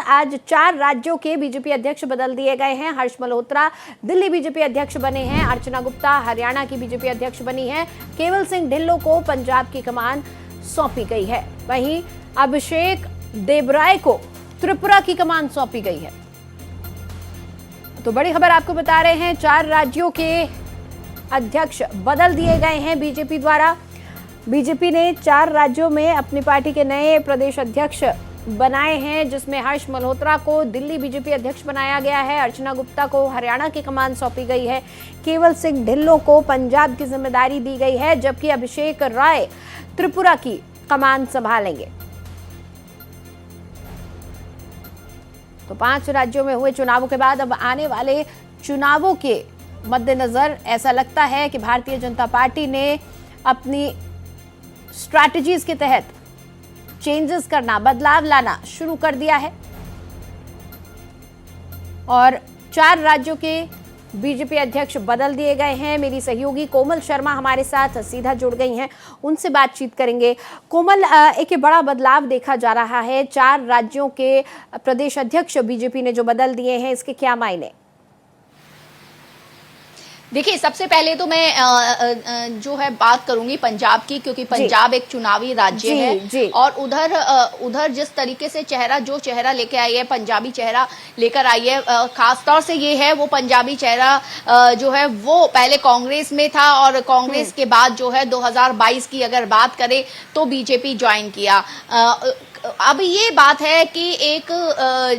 आज 4 राज्यों के बीजेपी अध्यक्ष बदल दिए गए हैं। हर्ष मल्होत्रा दिल्ली बीजेपी अध्यक्ष बने हैं, अर्चना गुप्ता हरियाणा की बीजेपी अध्यक्ष बनी है, केवल सिंह ढिल्लों को पंजाब की कमान सौंपी गई है। वहीं अभिषेक देबराय को त्रिपुरा की कमान सौंपी गई है। तो बड़ी खबर आपको बता रहे हैं, 4 राज्यों के अध्यक्ष बदल दिए गए हैं बीजेपी द्वारा। बीजेपी ने 4 राज्यों में अपनी पार्टी के नए प्रदेश अध्यक्ष बनाए हैं, जिसमें हर्ष मल्होत्रा को दिल्ली बीजेपी अध्यक्ष बनाया गया है, अर्चना गुप्ता को हरियाणा की कमान सौंपी गई है, केवल सिंह ढिल्लों को पंजाब की जिम्मेदारी दी गई है, जबकि अभिषेक राय त्रिपुरा की कमान संभालेंगे। तो 5 राज्यों में हुए चुनावों के बाद अब आने वाले चुनावों के मद्देनजर ऐसा लगता है कि भारतीय जनता पार्टी ने अपनी स्ट्रैटेजीज के तहत चेंजेस करना, बदलाव लाना शुरू कर दिया है और 4 राज्यों के बीजेपी अध्यक्ष बदल दिए गए हैं। मेरी सहयोगी कोमल शर्मा हमारे साथ सीधा जुड़ गई हैं, उनसे बातचीत करेंगे। कोमल, एक बड़ा बदलाव देखा जा रहा है, 4 राज्यों के प्रदेश अध्यक्ष बीजेपी ने जो बदल दिए हैं, इसके क्या मायने? देखिए, सबसे पहले तो मैं जो है बात करूंगी पंजाब की, क्योंकि पंजाब एक चुनावी राज्य है और उधर जिस तरीके से जो चेहरा लेके आई है, पंजाबी चेहरा लेकर आई है, खासतौर से ये है वो पंजाबी चेहरा जो है वो पहले कांग्रेस में था और कांग्रेस के बाद जो है 2022 की अगर बात करें तो बीजेपी ज्वाइन किया। अब ये बात है कि एक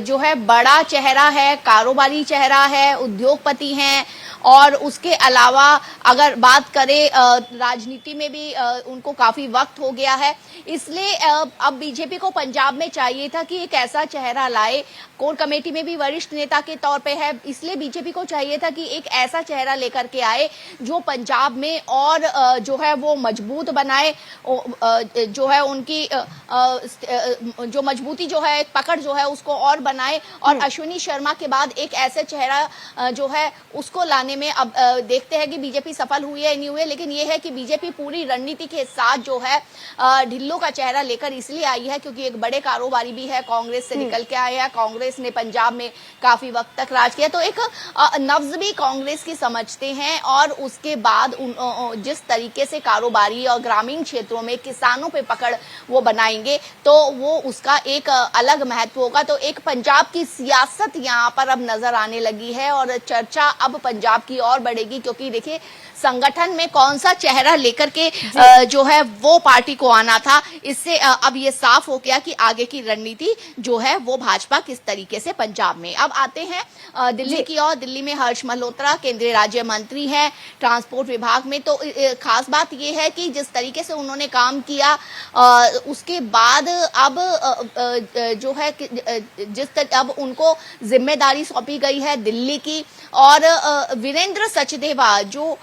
जो है बड़ा चेहरा है, कारोबारी चेहरा है, उद्योगपति हैं और उसके अलावा अगर बात करें राजनीति में भी उनको काफी वक्त हो गया है, इसलिए अब बीजेपी को पंजाब में चाहिए था कि एक ऐसा चेहरा लाए। कोर कमेटी में भी वरिष्ठ नेता के तौर पे है, इसलिए बीजेपी को चाहिए था कि एक ऐसा चेहरा लेकर के आए जो पंजाब में और जो है वो मजबूत बनाए, जो है उनकी जो मजबूती जो है, एक पकड़ जो है उसको और बनाए और अश्विनी शर्मा के बाद एक ऐसा चेहरा जो है उसको लाने में अब देखते हैं कि बीजेपी सफल हुई है नहीं हुई है, लेकिन ये है कि बीजेपी पूरी रणनीति के साथ जो है ढिल्लों का चेहरा लेकर इसलिए आई है क्योंकि एक बड़े कारोबारी भी है, कांग्रेस से निकल के आए हैं, कांग्रेस ने पंजाब में काफी वक्त तक राज किया, तो एक नब्ज भी कांग्रेस की समझते हैं और उसके बाद जिस तरीके से कारोबारी और ग्रामीण क्षेत्रों में किसानों पे पकड़ वो बनाएंगे तो वो उसका एक अलग महत्व होगा। तो एक पंजाब की सियासत यहाँ पर अब नजर आने लगी है और चर्चा अब पंजाब की और बढ़ेगी, क्योंकि देखिए संगठन में कौन सा चेहरा लेकर के जो है वो पार्टी को आना था, इससे अब ये साफ हो गया कि आगे की रणनीति जो है वो भाजपा किस तरीके से पंजाब में। अब आते हैं दिल्ली की ओर। दिल्ली में हर्ष मल्होत्रा केंद्रीय राज्य मंत्री हैं ट्रांसपोर्ट विभाग में। तो खास बात ये है कि जिस तरीके से उन्होंने काम किया उसके बाद अब जो है अब उनको जिम्मेदारी सौंपी गई है दिल्ली की और वीरेंद्र सचदेवा जो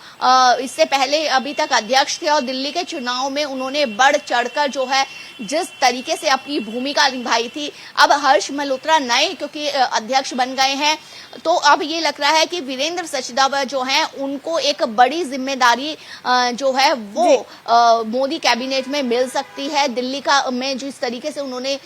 इससे पहले अभी तक अध्यक्ष थे और दिल्ली के चुनाव में उन्होंने बढ़ चढ़कर जो है जिस तरीके से अपनी भूमिका निभाई थी, अब हर्ष मल्होत्रा नए क्योंकि अध्यक्ष बन गए हैं तो अब ये लग रहा है कि वीरेंद्र सचदेवा जो हैं उनको एक बड़ी जिम्मेदारी जो है वो मोदी कैबिनेट में मिल सकती है। दिल्ली का में जिस तरीके से उन्होंने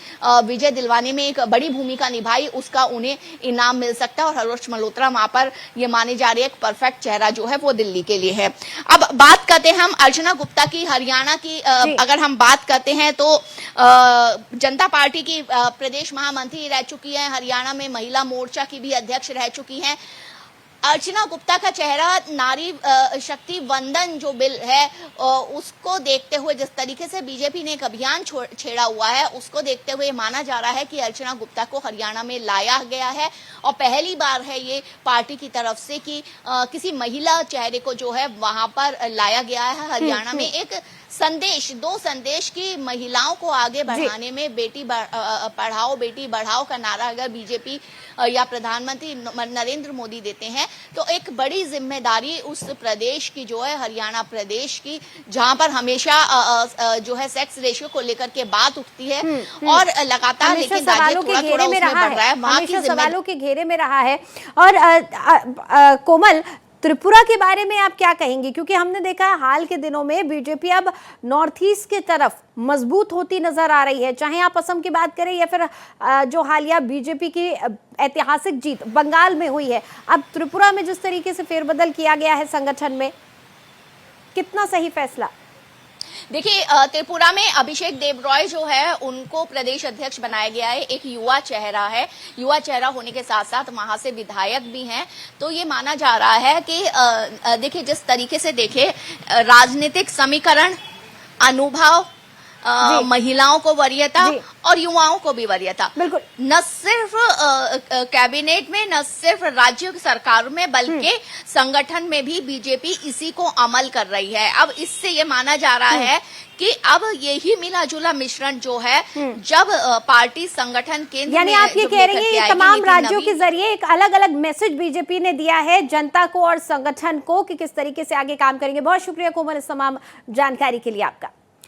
विजय दिलवाने में एक बड़ी भूमिका निभाई उसका उन्हें इनाम मिल सकता है और हर्ष मल्होत्रा वहां पर ये माने जा रही है एक परफेक्ट चेहरा जो है वो दिल्ली के लिए है। अब बात करते हैं हम अर्चना गुप्ता की, हरियाणा की अगर हम बात करते हैं तो जनता पार्टी की प्रदेश महामंत्री रह चुकी है, हरियाणा में महिला मोर्चा की भी अध्यक्ष रह चुकी हैं। अर्चना गुप्ता का चेहरा नारी शक्ति वंदन जो बिल है उसको देखते हुए, जिस तरीके से बीजेपी ने एक अभियान छेड़ा हुआ है उसको देखते हुए माना जा रहा है कि अर्चना गुप्ता को हरियाणा में लाया गया है और पहली बार है ये पार्टी की तरफ से कि किसी महिला चेहरे को जो है वहां पर लाया गया है हरियाणा में। एक संदेश, 2 संदेश की महिलाओं को आगे बढ़ाने में बेटी पढ़ाओ बेटी बढ़ाओ का नारा अगर बीजेपी या प्रधानमंत्री नरेंद्र मोदी देते हैं तो एक बड़ी जिम्मेदारी उस प्रदेश की जो है हरियाणा प्रदेश की, जहां पर हमेशा जो है सेक्स रेशियो को लेकर के बात उठती है और लगातार लेकिन सवालों के घेरे में रहा है, वहां की सवालों के घेरे में रहा है। और कोमल, त्रिपुरा के बारे में आप क्या कहेंगे, क्योंकि हमने देखा है हाल के दिनों में बीजेपी अब नॉर्थ ईस्ट की तरफ मजबूत होती नजर आ रही है, चाहे आप असम की बात करें या फिर जो हालिया बीजेपी की ऐतिहासिक जीत बंगाल में हुई है, अब त्रिपुरा में जिस तरीके से फेरबदल किया गया है संगठन में, कितना सही फैसला? देखिए, त्रिपुरा में अभिषेक देवरॉय जो है उनको प्रदेश अध्यक्ष बनाया गया है। एक युवा चेहरा है, युवा चेहरा होने के साथ साथ वहां से विधायक भी हैं, तो ये माना जा रहा है कि देखिए जिस तरीके से देखे राजनीतिक समीकरण, अनुभव, महिलाओं को वरीयता और युवाओं को भी वरीयता, बिल्कुल न सिर्फ कैबिनेट में, न सिर्फ राज्य सरकार में, बल्कि संगठन में भी बीजेपी इसी को अमल कर रही है। अब इससे ये माना जा रहा है कि अब यही मिला जुला मिश्रण जो है, जब पार्टी संगठन केंद्र, यानी आप ये कह रही हैं ये तमाम राज्यों के जरिए एक अलग अलग मैसेज बीजेपी ने दिया है जनता को और संगठन को कि किस तरीके से आगे काम करेंगे। बहुत शुक्रिया कोमल इस तमाम जानकारी के लिए आपका।